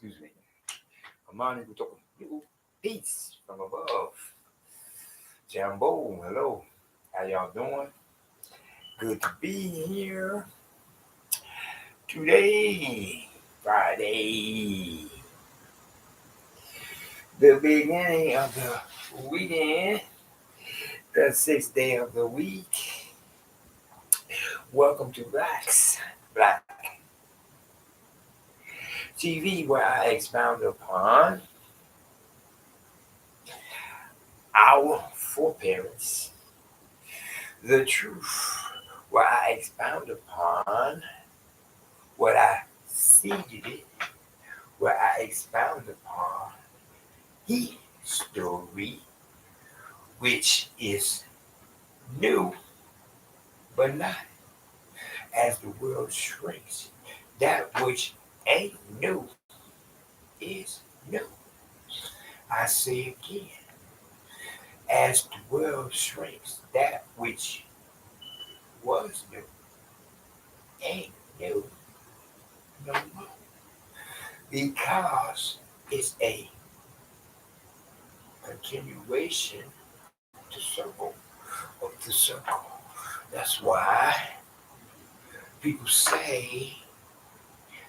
Excuse me. Amani kutoka juu. Peace from above. Jambo, hello. How y'all doing? Good to be here. Today, Friday, the beginning of the weekend, the sixth day of the week. Welcome to Black TV, where I expound upon our foreparents, the truth, where I expound upon what I seeded it, where I expound upon history, which is new but not. As the world shrinks, that which ain't new is new. I say again, as the world shrinks, that which was new ain't new no more. Because it's a continuation to circle of the circle. That's why people say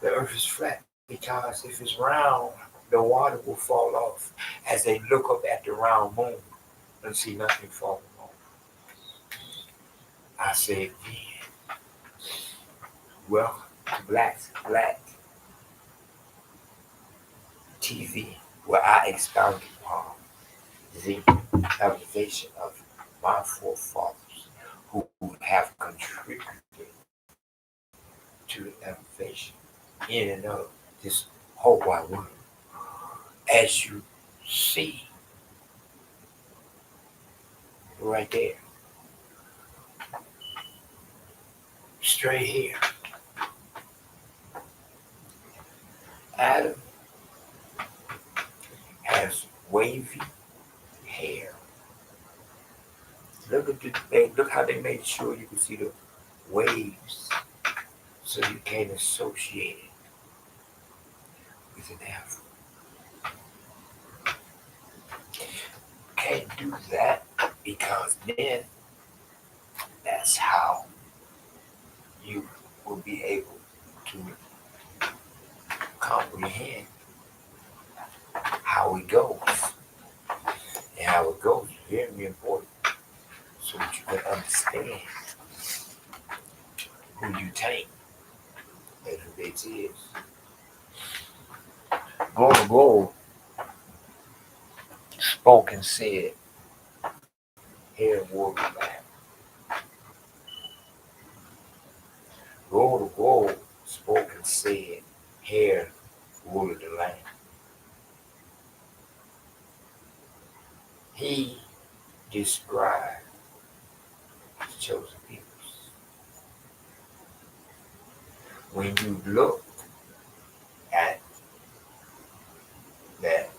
the earth is flat, because if it's round, the water will fall off as they look up at the round moon and see nothing falling off. I say again, welcome to Black TV, where I expound upon the elevation of my forefathers who have contributed to the elevation in and of this whole wide world. As you see right there, straight here, Adam has wavy hair. Look how they made sure you could see the waves, so you can't associate it with an afro. Can't do that, because then that's how you will be able to comprehend how it goes. And how it goes is very important, so that you can understand who you take and who this is. Go spoke and said, here will be back. Go spoke and said, here ruled the land. He described the chosen peoples. When you look at that,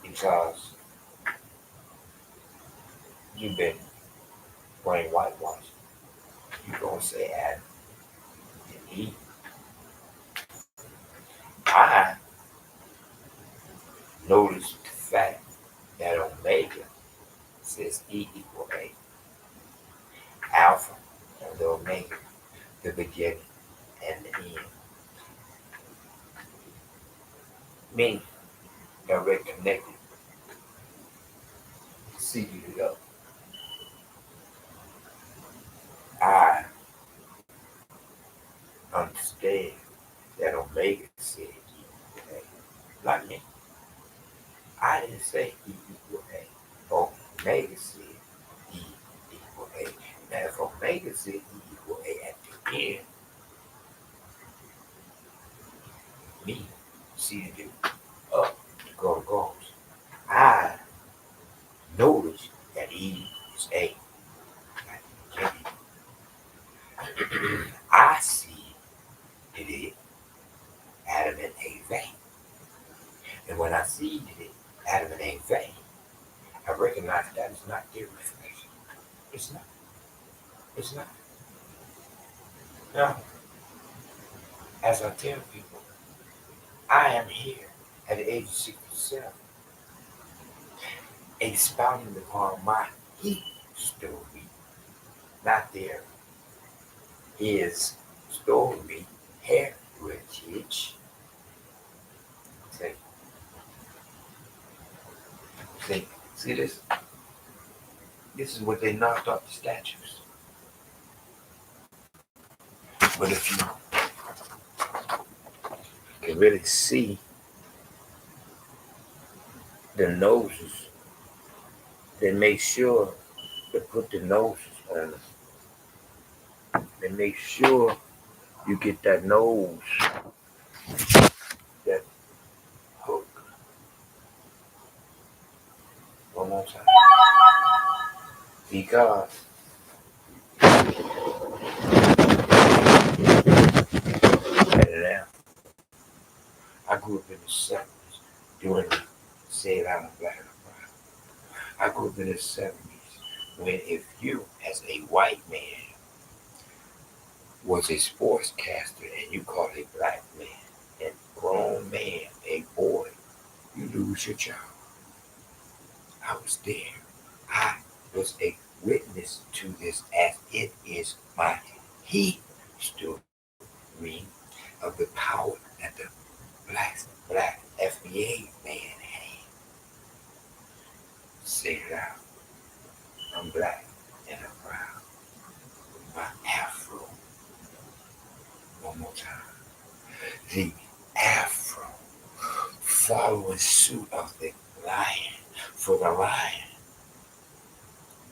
because you've been brain whitewashed, you're going to say Adam and Eve. I noticed the fact that Omega says E equal A. Alpha and the Omega, the beginning and the end. Me, direct connected, seeded it up. I understand that Omega said E equal A. Not me. I didn't say E equal A. Omega said E equal A. Now, if Omega said E equal A at the end, me seeded it up to go to goals. I noticed that E is A. I see it Adam and Eve. And when I see it Adam and Eve, I recognize that is not their reflection. It's not. It's not. No. As I tell people, I am here at the age of 67, expounding upon my heat story, not their his story, heritage. Say, see this? This is what they knocked off the statues. But if you can really see the noses, they make sure to put the noses on them. They make sure you get that nose, that hook. One more time. Because I grew up in the 70s during the Say It Out of Black and Brown. I grew up in the 70s when if you, as a white man, was a sportscaster and you called a black man, a grown man, a boy, you lose your job. I was there. I was a witness to this as it is my history of the power that the Black FBA man had. Say it out. I'm black and I'm proud. My afro. One more time. The afro following suit of the lion. For the lion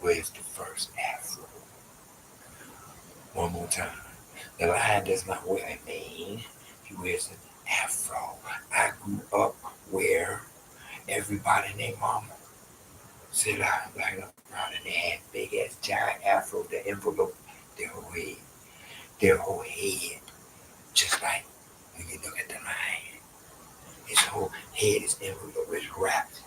wears the first afro. One more time. The lion does not wear a mane. He wears an afro. I grew up where everybody named Mama said I'm black and brown, and they had big ass giant afro that enveloped their whole head. Their whole head. Just like when you look at the lion. His whole head is enveloped, is wrapped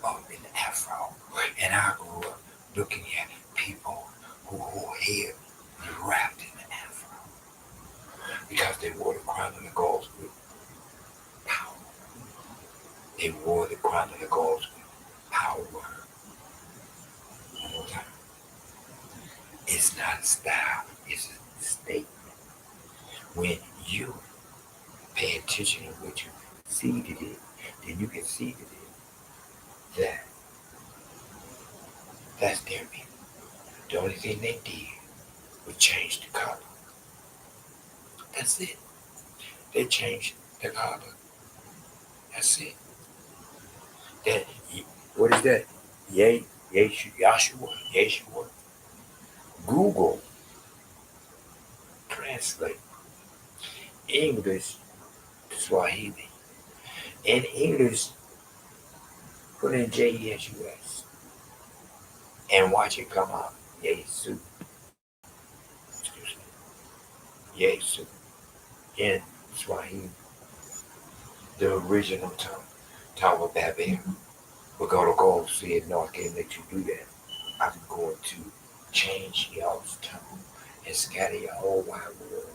up in the afro. And I grew up looking at people who whole head was wrapped in the afro. Because they wore the crown of the goals with power. They wore the crown of the goals with power. One more time. It's not a style, it's a statement. When you pay attention to what you seeded it, then you can see that that's their people. The only thing they did was change the color. That's it. They changed the color. That's it. That, what is that? Yeshua. Google translate English to Swahili. In English, put in JESUS and watch it come out. Yesu. Excuse me. Yesu. In Swahili. The original tongue. Tower Babel. We're gonna go see it. No, I can't let you do that. I'm going to change y'all's tongue and scatter your whole wide world.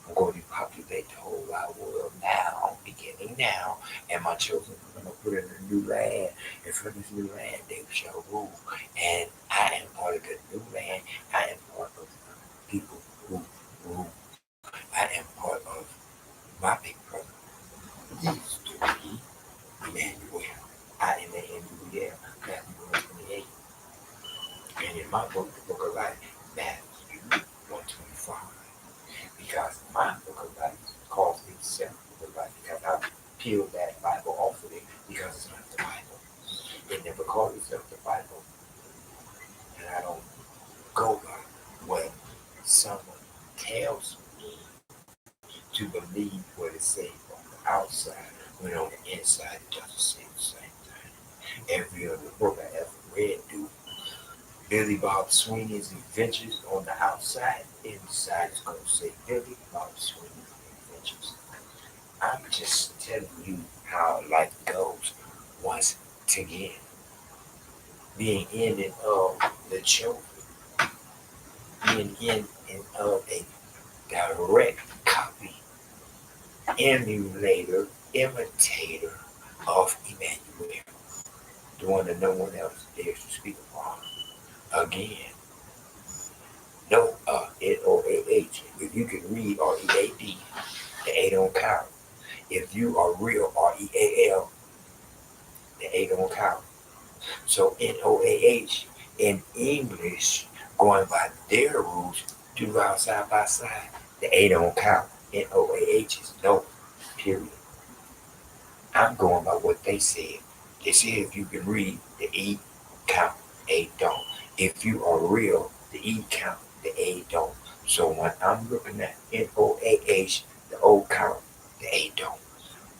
I'm going to populate the whole wide world now, beginning now, and my children are going to put in a new land, and from this new land they shall rule. And I am part of the new land. I am part of the people who rule. I am part of my big brother. He's to be Imanuel. I am Emmanuel, Matthew 1:28. And in my book, the book of life, Matthew 1:25. Because my book of life calls itself the book of life, because I peeled that Bible off of it because it's not the Bible. It never called itself the Bible. And I don't go by what someone tells me to believe what it says on the outside, when on the inside it doesn't say the same thing. Every other book I ever read do Billy Bob Sweeney's Adventures on the outside, inside is going to say Billy Bob Sweeney's Adventures. I'm just telling you how life goes once again. Being in and of the children, being in and of a direct copy emulator, imitator of Imanuel, the one that no one else dares to speak upon. Again, no N-O-A-H. If you can read R-E-A-D, the A don't count. If you are real R-E-A-L, the A don't count. So N-O-A-H in English, going by their rules, two vowels side by side, the A don't count. N-O-A-H is no, period. I'm going by what they said. They said if you can read, the E count, A don't. If you are real, the E count, the A don't. So when I'm looking at N-O-A-H, the O count, the A don't.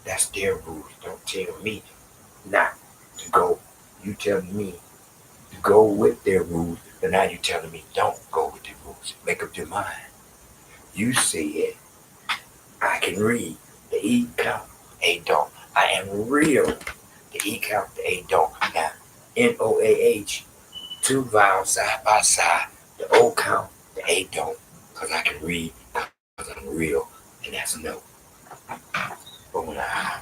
That's their rules. Don't tell me not to go. You telling me to go with their rules, but now you telling me don't go with their rules. Make up your mind. You said I can read, the E count, A don't. I am real, the E count, the A don't. Now, N-O-A-H, two vowels side by side, the O count, the A don't. Because I can read, because I'm real, and that's no. But when I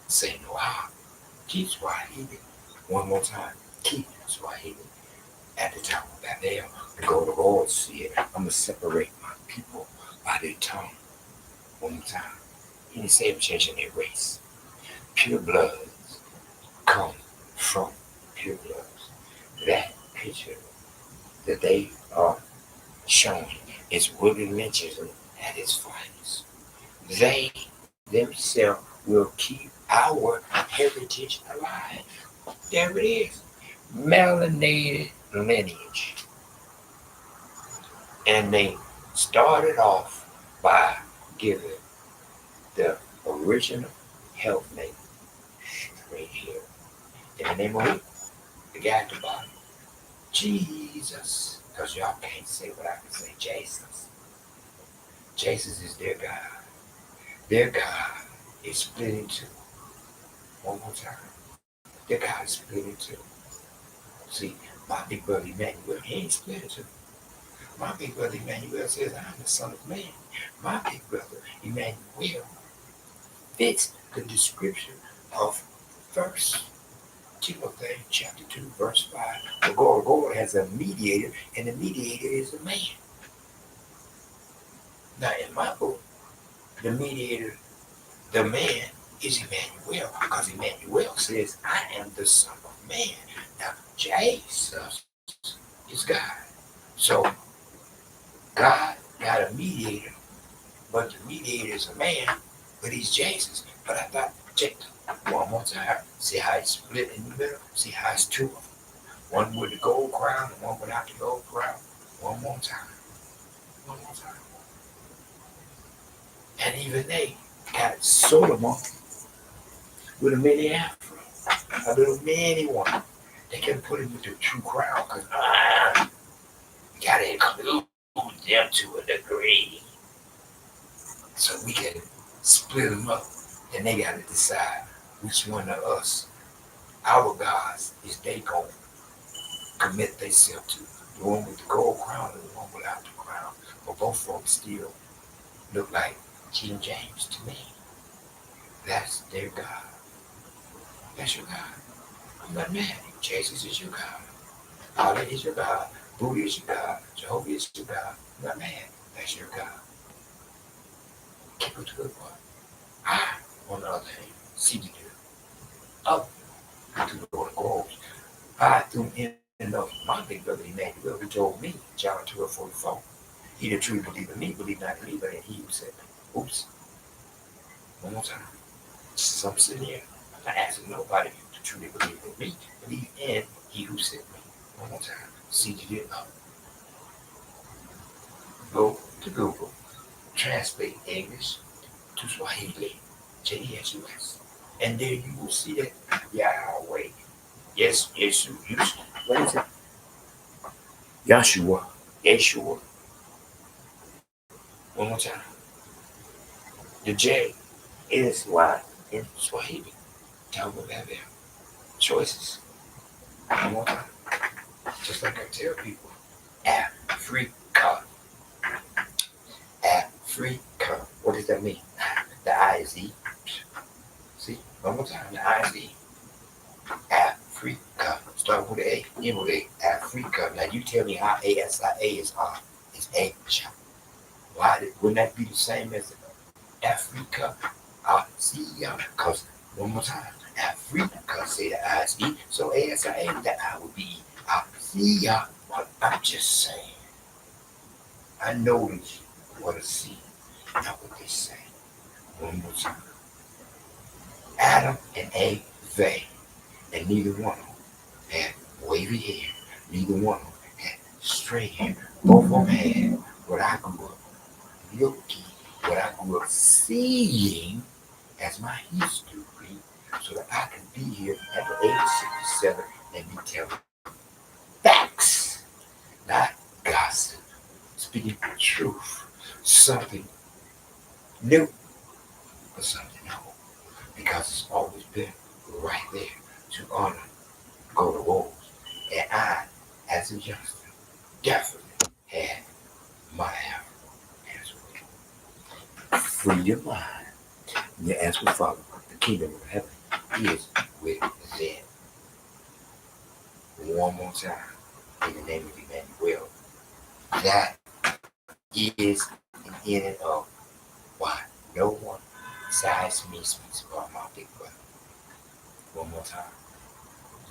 say no, I keep Swahili. One more time, keep Swahili. At the top of that veil, the go to Lord said, I'm going to separate my people by their tongue. One more time. He didn't say changing their race. Pure bloods come from pure bloods. That picture that they are showing is William Lynch's at its finest. They themselves will keep our heritage alive. There it is. Melanated lineage. And they started off by giving the original health name right here. In the name of who? The guy at the bottom. Jesus. Because y'all can't say what I can say. Jesus. Jesus is their God. Their God is split in two. One more time. Their God is split in two. See, my big brother Imanuel, he ain't split in two. My big brother Imanuel says, I'm the Son of Man. My big brother Imanuel fits the description of First Timothy chapter 2, verse 5. The God has a mediator, and the mediator is a man. Now, in my book, the mediator, the man, is Imanuel, because Imanuel says, I am the Son of Man. Now, Jesus is God. So, God got a mediator, but the mediator is a man, but he's Jesus. But I thought, check one more time. See how it's split in the middle? See how it's two of them? One with the gold crown and one without the gold crown. One more time. One more time. And even they got Solomon with a mini afro, a little mini one. They can put him with the true crown because we got to include them to a degree. So we can split them up. And they got to decide which one of us, our gods, is they going to commit themselves to. The one with the gold crown and the one without the crown. But both of them still look like King James to me. That's their God. That's your God. I'm not mad. Jesus is your God. Allah is your God. Buddha is your God. Jehovah is your God. I'm not mad. That's your God. Keep it to the one. I, on the other hand, see you do. Up to the Lord of Groves. I threw him enough. My big brother Imanuel, who told me, John 12:44, he that truly believe in me, believe not in me, but in he who sent me. Oops. One more time. So I'm sitting here. I'm not asking nobody to truly believe in me. Believe in he who sent me. One more time. See you did up. Go to Google. Translate English to Swahili. JESUS. And then you will see that Yahweh. Yes, Yeshua. What is it? Yeshua. Yeshua. One more time. The J is Y in Swahili. Tell me about their choices. One more time. Just like I tell people. Africa. Africa. What does that mean? I-Z. See, one more time, the I-Z. Africa. Start with the A, end with A. Africa. Now you tell me how A-S-I-A is Asia. Wouldn't that be the same as Africa? Asia. Because one more time, Africa, say the I-Z. So A-S-I-A, that I would be Asia. But I'm just saying. I know that you want to see, not what they say. One more time. Adam and Eve, they, and neither one of them had wavy hair. Neither one of them had straight hair. Both of them had what I grew up looking, what I grew up seeing as my history, so that I can be here at the age of 67 and be telling facts, not gossip, speaking the truth, something new, but something old, because it's always been right there to honor GodWithUs. And I, as a youngster, definitely had my hour as well. Free your mind. And your answer, Father, the kingdom of heaven is within. One more time, in the name of Imanuel. That is an in and of why no one besides me speaks about my big brother. One more time.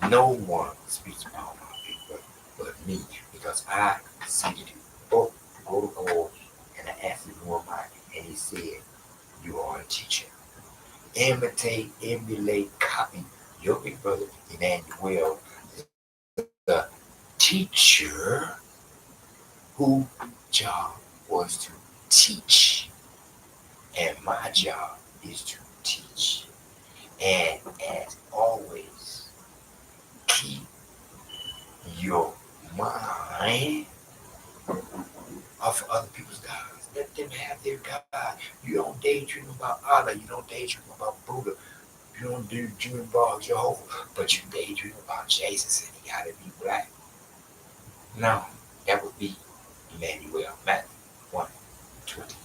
No one speaks about my big brother but me, because I seated both GodWithUs and I asked him who am I, and he said, you are a teacher. Imitate, emulate, copy your big brother Imanuel, the teacher whose job was to teach, and my job is to teach. And as always, keep your mind off of other people's gods. Let them have their God. You don't daydream about Allah. You don't daydream about Buddha. You don't daydream about Jehovah. But you daydream about Jesus and he got to be black. No, that would be Imanuel. Matthew 1:20.